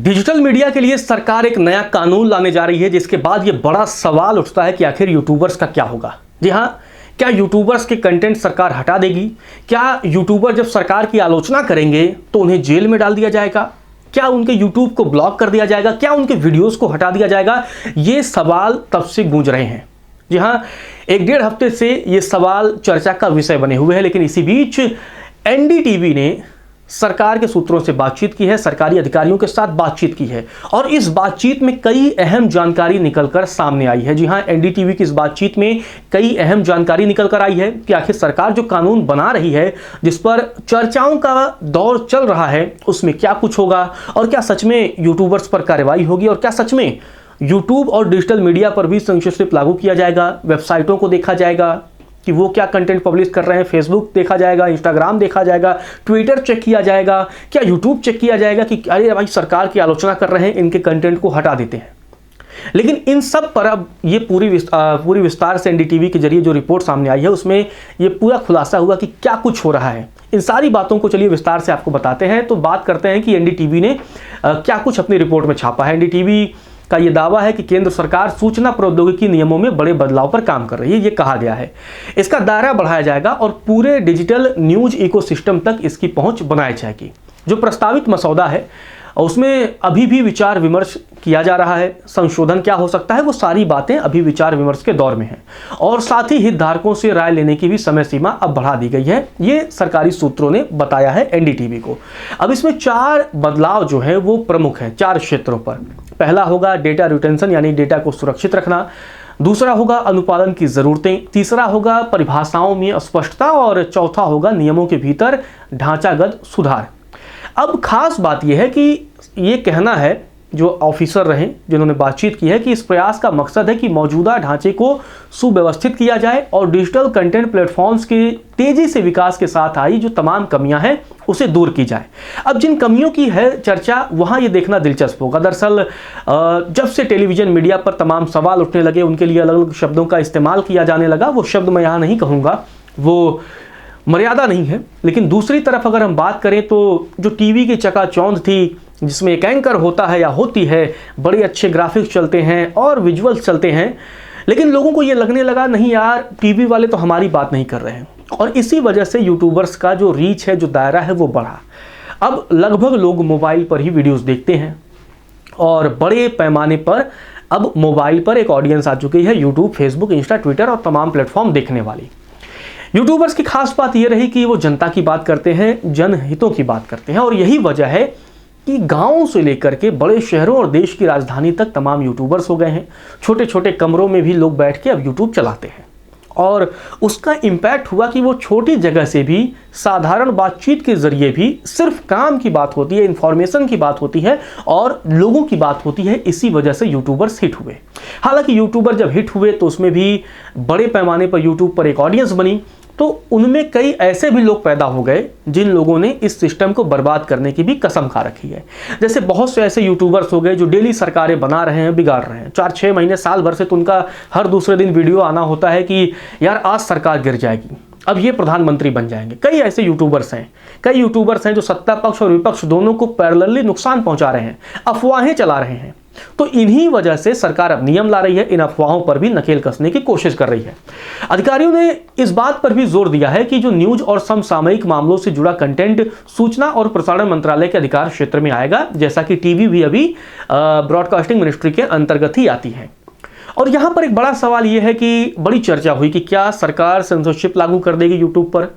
Digital media के लिए सरकार एक नया कानून लाने जा रही है, जिसके बाद ये बड़ा सवाल उठता है कि आखिर यूट्यूबर्स का क्या होगा। जी हाँ, क्या यूट्यूबर्स के कंटेंट सरकार हटा देगी? क्या यूट्यूबर जब सरकार की आलोचना करेंगे तो उन्हें जेल में डाल दिया जाएगा? क्या उनके यूट्यूब को ब्लॉक कर दिया जाएगा? क्या उनके वीडियोस को हटा दिया जाएगा? ये सवाल तब से गूंज रहे हैं। जी हाँ, एक डेढ़ हफ्ते से ये सवाल चर्चा का विषय बने हुए हैं, लेकिन इसी बीच एनडीटीवी ने सरकार के सूत्रों से बातचीत की है, सरकारी अधिकारियों के साथ बातचीत की है और इस बातचीत में कई अहम जानकारी निकलकर सामने आई है। जी हां, एनडीटीवी की इस बातचीत में कई अहम जानकारी निकलकर आई है कि आखिर सरकार जो कानून बना रही है, जिस पर चर्चाओं का दौर चल रहा है, उसमें क्या कुछ होगा और क्या सच में यूट्यूबर्स पर कार्रवाई होगी और क्या सच में यूट्यूब और डिजिटल मीडिया पर भी सेंसरशिप लागू किया जाएगा। वेबसाइटों को देखा जाएगा कि वो क्या कंटेंट पब्लिश कर रहे हैं, फेसबुक देखा जाएगा, इंस्टाग्राम देखा जाएगा, ट्विटर चेक किया जाएगा, क्या यूट्यूब चेक किया जाएगा कि अरे भाई सरकार की आलोचना कर रहे हैं, इनके कंटेंट को हटा देते हैं। लेकिन इन सब पर अब ये पूरी विस्तार से एनडीटीवी के जरिए जो रिपोर्ट सामने आई है, उसमें ये पूरा खुलासा हुआ कि क्या कुछ हो रहा है। इन सारी बातों को चलिए विस्तार से आपको बताते हैं। तो बात करते हैं कि एनडीटीवी ने क्या कुछ अपनी रिपोर्ट में छापा है। एनडीटीवी का यह दावा है कि केंद्र सरकार सूचना प्रौद्योगिकी नियमों में बड़े बदलाव पर काम कर रही है। ये कहा गया है इसका दायरा बढ़ाया जाएगा और पूरे डिजिटल न्यूज इकोसिस्टम तक इसकी पहुंच बनाई जाएगी। जो प्रस्तावित मसौदा है उसमें अभी भी विचार विमर्श किया जा रहा है। संशोधन क्या हो सकता है, वो सारी बातें अभी विचार विमर्श के दौर में हैं और साथ ही हितधारकों से राय लेने की भी समय सीमा अब बढ़ा दी गई है। ये सरकारी सूत्रों ने बताया है एनडीटीवी को। अब इसमें 4 बदलाव जो है वो प्रमुख हैं 4 क्षेत्रों पर। पहला होगा डेटा रिटेंशन, यानी डेटा को सुरक्षित रखना। दूसरा होगा अनुपालन की जरूरतें। तीसरा होगा परिभाषाओं में स्पष्टता और चौथा होगा नियमों के भीतर ढांचागत सुधार। अब खास बात यह है कि ये कहना है जो ऑफिसर रहे जिन्होंने बातचीत की है कि इस प्रयास का मकसद है कि मौजूदा ढांचे को सुव्यवस्थित किया जाए और डिजिटल कंटेंट प्लेटफॉर्म्स के तेजी से विकास के साथ आई जो तमाम कमियां हैं उसे दूर की जाए। अब जिन कमियों की है चर्चा, वहां ये देखना दिलचस्प होगा। दरअसल जब से टेलीविजन मीडिया पर तमाम सवाल उठने लगे, उनके लिए अलग अलग शब्दों का इस्तेमाल किया जाने लगा। वो शब्द मैं यहाँ नहीं कहूँगा, वो मर्यादा नहीं है। लेकिन दूसरी तरफ अगर हम बात करें तो जो टीवी की चकाचौंध थी, जिसमें एक एंकर होता है या होती है, बड़े अच्छे ग्राफिक्स चलते हैं और विजुअल्स चलते हैं, लेकिन लोगों को ये लगने लगा नहीं यार, टीवी वाले तो हमारी बात नहीं कर रहे हैं। और इसी वजह से यूट्यूबर्स का जो रीच है, जो दायरा है, वो बढ़ा। अब लगभग लोग मोबाइल पर ही वीडियोस देखते हैं और बड़े पैमाने पर अब मोबाइल पर एक ऑडियंस आ चुकी है, यूट्यूब, फेसबुक, इंस्टा, ट्विटर और तमाम प्लेटफॉर्म देखने वाली। यूट्यूबर्स की खास बात यह रही कि वो जनता की बात करते हैं, जनहितों की बात करते हैं और यही वजह है कि गांवों से लेकर के बड़े शहरों और देश की राजधानी तक तमाम यूट्यूबर्स हो गए हैं। छोटे छोटे कमरों में भी लोग बैठ के अब यूट्यूब चलाते हैं और उसका इम्पैक्ट हुआ कि वो छोटी जगह से भी साधारण बातचीत के जरिए भी सिर्फ काम की बात होती है, इंफॉर्मेशन की बात होती है और लोगों की बात होती है। इसी वजह से यूट्यूबर्स हिट हुए। हालांकि यूट्यूबर जब हिट हुए तो उसमें भी बड़े पैमाने पर यूट्यूब पर एक ऑडियंस बनी, तो उनमें कई ऐसे भी लोग पैदा हो गए जिन लोगों ने इस सिस्टम को बर्बाद करने की भी कसम खा रखी है। जैसे बहुत से ऐसे यूट्यूबर्स हो गए जो डेली सरकारें बना रहे हैं, बिगाड़ रहे हैं। 4-6 महीने, साल भर से तो उनका हर दूसरे दिन वीडियो आना होता है कि यार आज सरकार गिर जाएगी, अब ये प्रधानमंत्री बन जाएंगे। कई ऐसे यूट्यूबर्स हैं जो सत्ता पक्ष और विपक्ष दोनों को पैरेलली नुकसान पहुंचा रहे हैं, अफवाहें चला रहे हैं। तो इन्हीं वजह से सरकार अब नियम ला रही है, इन अफवाहों पर भी नकेल कसने की कोशिश कर रही है। अधिकारियों ने इस बात पर भी जोर दिया है कि जो न्यूज और समसामयिक मामलों से जुड़ा कंटेंट सूचना और प्रसारण मंत्रालय के अधिकार क्षेत्र में आएगा, जैसा कि टीवी भी अभी ब्रॉडकास्टिंग मिनिस्ट्री के अंतर्गत ही आती है। और यहां पर एक बड़ा सवाल यह है कि बड़ी चर्चा हुई कि क्या सरकार सेंसरशिप लागू कर देगी यूट्यूब पर?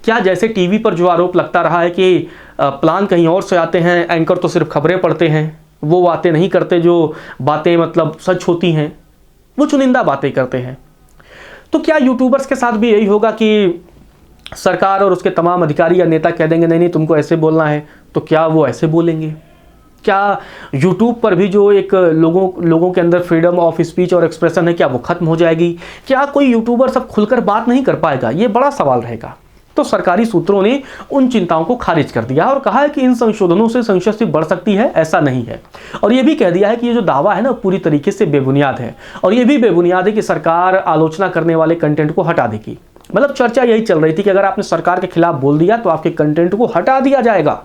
क्या जैसे टीवी पर जो आरोप लगता रहा है कि प्लान कहीं और से आते हैं, एंकर तो सिर्फ खबरें पढ़ते हैं, वो बातें नहीं करते जो बातें मतलब सच होती हैं, वो चुनिंदा बातें करते हैं, तो क्या यूट्यूबर्स के साथ भी यही होगा कि सरकार और उसके तमाम अधिकारी या नेता कह देंगे नहीं नहीं तुमको ऐसे बोलना है, तो क्या वो ऐसे बोलेंगे? क्या यूट्यूब पर भी जो एक लोगों के अंदर फ्रीडम ऑफ स्पीच और एक्सप्रेशन है, क्या वो खत्म हो जाएगी? क्या कोई यूट्यूबर सब खुलकर बात नहीं कर पाएगा? ये बड़ा सवाल रहेगा। तो सरकारी सूत्रों ने उन चिंताओं को खारिज कर दिया और कहा है कि इन संशोधनों से सेंसरशिप बढ़ सकती है, ऐसा नहीं है। और यह भी कह दिया है कि ये जो दावा है ना पूरी तरीके से बेबुनियाद है और यह भी बेबुनियाद है कि सरकार आलोचना करने वाले कंटेंट को हटा देगी। मतलब चर्चा यही चल रही थी कि अगर आपने सरकार के खिलाफ बोल दिया तो आपके कंटेंट को हटा दिया जाएगा।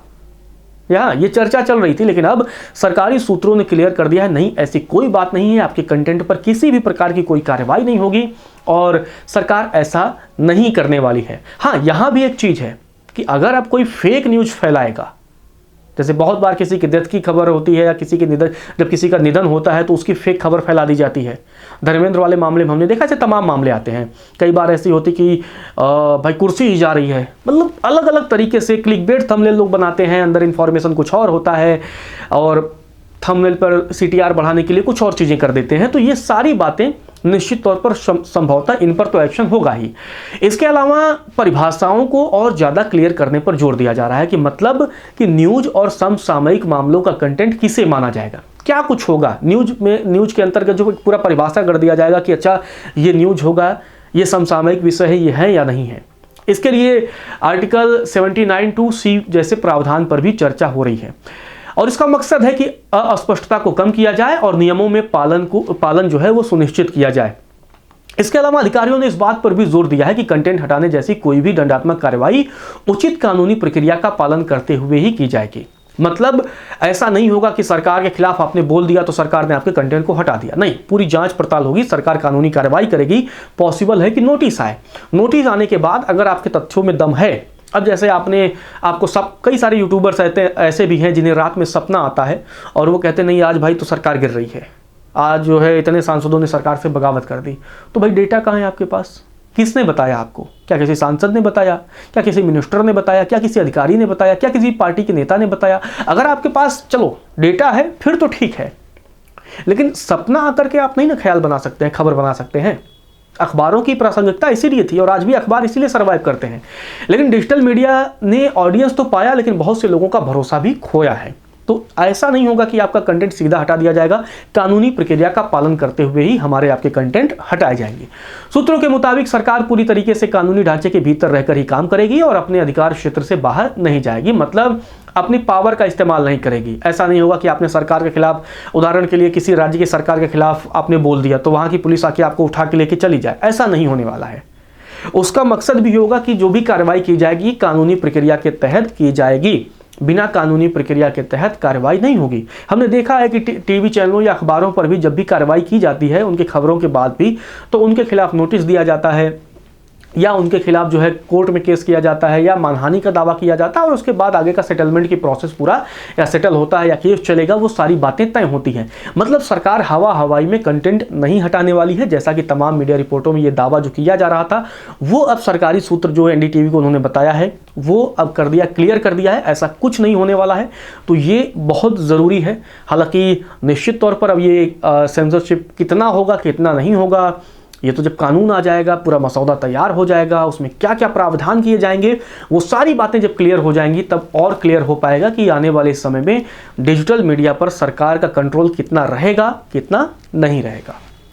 ये चर्चा चल रही थी, लेकिन अब सरकारी सूत्रों ने क्लियर कर दिया है, नहीं, ऐसी कोई बात नहीं है, आपके कंटेंट पर किसी भी प्रकार की कोई कार्रवाई नहीं होगी और सरकार ऐसा नहीं करने वाली है। हाँ, यहाँ भी एक चीज़ है कि अगर आप कोई फेक न्यूज़ फैलाएगा, जैसे बहुत बार किसी की डेथ की खबर होती है या किसी के निधन, जब किसी का निधन होता है तो उसकी फेक खबर फैला दी जाती है। धर्मेंद्र वाले मामले में हमने देखा, ऐसे तमाम मामले आते हैं। कई बार ऐसी होती कि भाई कुर्सी ही जा रही है, मतलब अलग अलग तरीके से क्लिकबेट थंबनेल लोग बनाते हैं, अंदर इन्फॉर्मेशन कुछ और होता है और थंबनेल पर CTR बढ़ाने के लिए कुछ और चीज़ें कर देते हैं। तो ये सारी बातें निश्चित तौर पर संभवतः इन पर तो एक्शन होगा ही। इसके अलावा परिभाषाओं को और ज़्यादा क्लियर करने पर जोर दिया जा रहा है कि मतलब कि न्यूज़ और समसामयिक मामलों का कंटेंट किसे माना जाएगा, क्या कुछ होगा न्यूज़ के अंतर्गत जो पूरा परिभाषा कर दिया जाएगा कि अच्छा ये न्यूज़ होगा, ये समसामयिक विषय है, ये है या नहीं है। इसके लिए आर्टिकल 79(2)C जैसे प्रावधान पर भी चर्चा हो रही है और इसका मकसद है कि अस्पष्टता को कम किया जाए और नियमों में पालन जो है वो सुनिश्चित किया जाए। इसके अलावा अधिकारियों ने इस बात पर भी जोर दिया है कि कंटेंट हटाने जैसी कोई भी दंडात्मक कार्रवाई उचित कानूनी प्रक्रिया का पालन करते हुए ही की जाएगी। मतलब ऐसा नहीं होगा कि सरकार के खिलाफ आपने बोल दिया तो सरकार ने आपके कंटेंट को हटा दिया, नहीं, पूरी जांच पड़ताल होगी, सरकार कानूनी कार्रवाई करेगी। पॉसिबल है कि नोटिस आए, नोटिस आने के बाद अगर आपके तथ्यों में दम है, अब जैसे आपको कई सारे यूट्यूबर्स ऐसे भी हैं जिन्हें रात में सपना आता है और वो कहते नहीं आज भाई तो सरकार गिर रही है, आज जो है इतने सांसदों ने सरकार से बगावत कर दी। तो भाई डेटा कहाँ है आपके पास? किसने बताया आपको? क्या किसी सांसद ने बताया? क्या किसी मिनिस्टर ने बताया? क्या किसी अधिकारी ने बताया? क्या किसी पार्टी के नेता ने बताया? अगर आपके पास चलो डेटा है फिर तो ठीक है, लेकिन सपना आकर के आप नहीं ना ख्याल बना सकते हैं, खबर बना सकते हैं। अखबारों की प्रासंगिकता इसीलिए थी और आज भी अखबार इसीलिए सर्वाइव करते हैं, लेकिन डिजिटल मीडिया ने ऑडियंस तो पाया लेकिन बहुत से लोगों का भरोसा भी खोया है। तो ऐसा नहीं होगा कि आपका कंटेंट सीधा हटा दिया जाएगा, कानूनी प्रक्रिया का पालन करते हुए ही हमारे आपके कंटेंट हटाए जाएंगे। सूत्रों के मुताबिक सरकार पूरी तरीके से कानूनी ढांचे के भीतर रहकर ही काम करेगी और अपने अधिकार क्षेत्र से बाहर नहीं जाएगी, मतलब अपनी पावर का इस्तेमाल नहीं करेगी। ऐसा नहीं होगा कि आपने सरकार के खिलाफ, उदाहरण के लिए किसी राज्य की सरकार के खिलाफ आपने बोल दिया तो वहां की पुलिस आके आपको उठा के लेके चली जाए, ऐसा नहीं होने वाला है। उसका मकसद भी होगा कि जो भी कार्रवाई की जाएगी कानूनी प्रक्रिया के तहत की जाएगी, बिना कानूनी प्रक्रिया के तहत कार्रवाई नहीं होगी। हमने देखा है कि टीवी चैनलों या अखबारों पर भी जब भी कार्रवाई की जाती है उनकी खबरों के बाद भी, तो उनके खिलाफ नोटिस दिया जाता है या उनके खिलाफ जो है कोर्ट में केस किया जाता है या मानहानि का दावा किया जाता है और उसके बाद आगे का सेटलमेंट की प्रोसेस पूरा या सेटल होता है या केस चलेगा, वो सारी बातें तय होती हैं। मतलब सरकार हवाई में कंटेंट नहीं हटाने वाली है, जैसा कि तमाम मीडिया रिपोर्टों में ये दावा जो किया जा रहा था वो अब सरकारी सूत्र जो है NDTV को उन्होंने बताया है वो अब क्लियर कर दिया है, ऐसा कुछ नहीं होने वाला है। तो ये बहुत ज़रूरी है। हालांकि निश्चित तौर पर अब ये सेंसरशिप कितना होगा कितना नहीं होगा, ये तो जब कानून आ जाएगा, पूरा मसौदा तैयार हो जाएगा, उसमें क्या क्या प्रावधान किए जाएंगे, वो सारी बातें जब क्लियर हो जाएंगी तब और क्लियर हो पाएगा कि आने वाले समय में डिजिटल मीडिया पर सरकार का कंट्रोल कितना रहेगा कितना नहीं रहेगा।